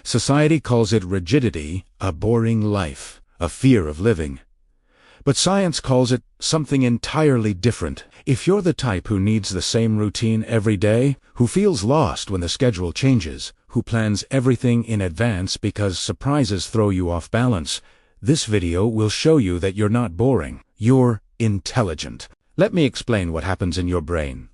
Society calls it rigidity, a boring life, a fear of living. But science calls it something entirely different. If you're the type who needs the same routine every day, who feels lost when the schedule changes, who plans everything in advance because surprises throw you off balance, this video will show you that you're not boring. You're intelligent. Let me explain what happens in your brain.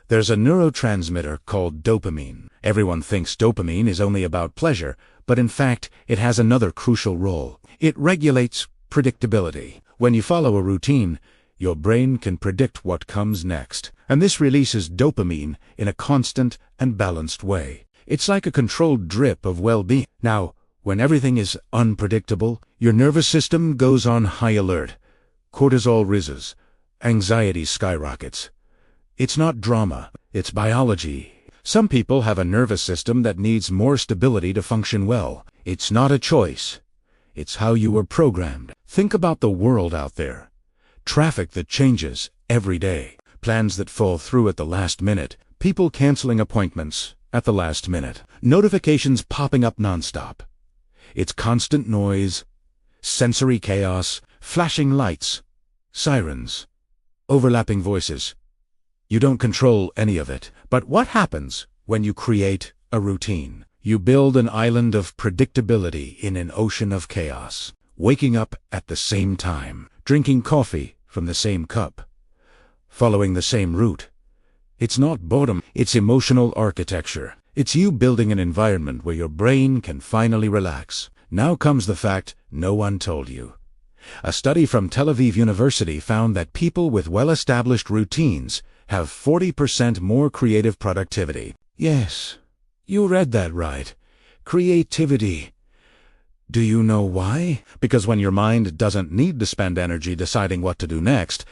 There's a neurotransmitter called dopamine. Everyone thinks dopamine is only about pleasure, but in fact, it has another crucial role. It regulates predictability. When you follow a routine, your brain can predict what comes next, and this releases dopamine in a constant and balanced way. It's like a controlled drip of well-being. Now, when everything is unpredictable, your nervous system goes on high alert. Cortisol rises, anxiety skyrockets. It's not drama, it's biology. Some people have a nervous system that needs more stability to function well. It's not a choice. It's how you were programmed. Think about the world out there. Traffic that changes every day. Plans that fall through at the last minute. People canceling appointments at the last minute. Notifications popping up nonstop. It's constant noise, sensory chaos, flashing lights, sirens, overlapping voices. You don't control any of it. But what happens when you create a routine? You build an island of predictability in an ocean of chaos. Waking up at the same time, drinking coffee from the same cup, following the same route. It's not boredom, it's emotional architecture. It's you building an environment where your brain can finally relax. Now comes the fact no one told you. A study from Tel Aviv University found that people with well-established routines have 40% more creative productivity. Yes, you read that right. Creativity. Do you know why? Because when your mind doesn't need to spend energy deciding what to do next,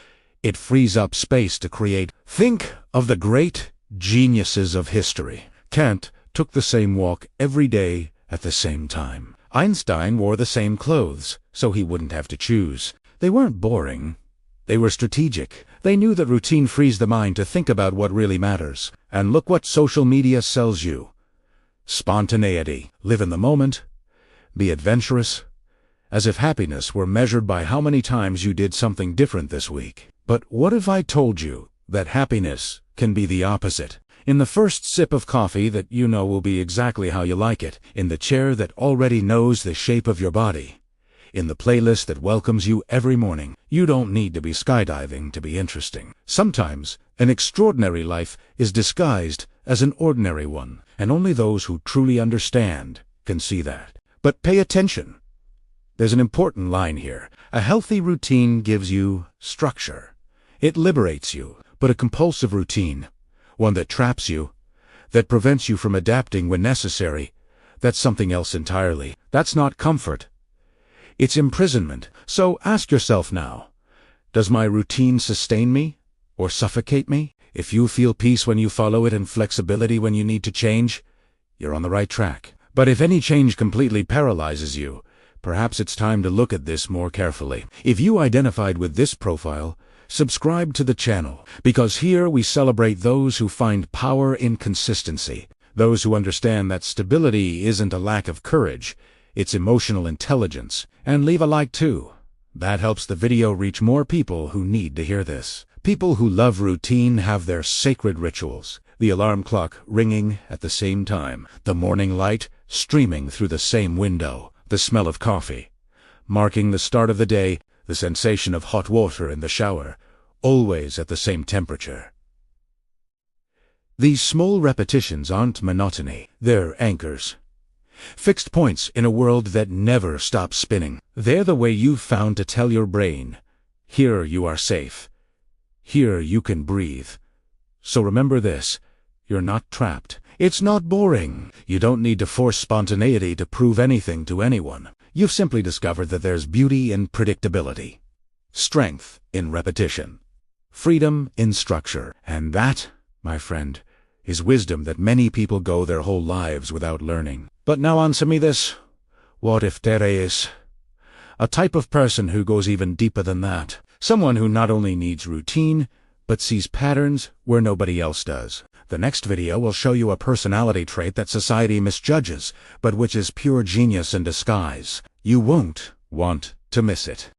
it frees up space to create. Think of the great geniuses of history. Kant took the same walk every day at the same time. Einstein wore the same clothes, so he wouldn't have to choose. They weren't boring. They were strategic. They knew that routine frees the mind to think about what really matters. And look what social media sells you. Spontaneity. Live in the moment. Be adventurous. As if happiness were measured by how many times you did something different this week. But what if I told you that happiness can be the opposite? In the first sip of coffee that you know will be exactly how you like it. In the chair that already knows the shape of your body. In the playlist that welcomes you every morning. You don't need to be skydiving to be interesting. Sometimes, an extraordinary life is disguised as an ordinary one, and only those who truly understand can see that. But pay attention. There's an important line here. A healthy routine gives you structure. It liberates you, but a compulsive routine, one that traps you, that prevents you from adapting when necessary, that's something else entirely. That's not comfort. It's imprisonment. So ask yourself now, does my routine sustain me or suffocate me? If you feel peace when you follow it and flexibility when you need to change, you're on the right track. But if any change completely paralyzes you, perhaps it's time to look at this more carefully. If you identified with this profile, subscribe to the channel, because here we celebrate those who find power in consistency, those who understand that stability isn't a lack of courage, it's emotional intelligence. And leave a like too. That helps the video reach more people who need to hear this. People who love routine have their sacred rituals. The alarm clock ringing at the same time, the morning light streaming through the same window, the smell of coffee marking the start of the day, the sensation of hot water in the shower, always at the same temperature. These small repetitions aren't monotony, they're anchors. Fixed points in a world that never stops spinning. They're the way you've found to tell your brain, here you are safe. Here you can breathe. So remember this, you're not trapped. It's not boring. You don't need to force spontaneity to prove anything to anyone. You've simply discovered that there's beauty in predictability, strength in repetition, freedom in structure. And that, my friend, is wisdom that many people go their whole lives without learning. But now answer me this. What if there is a type of person who goes even deeper than that? Someone who not only needs routine, but sees patterns where nobody else does. The next video will show you a personality trait that society misjudges, but which is pure genius in disguise. You won't want to miss it.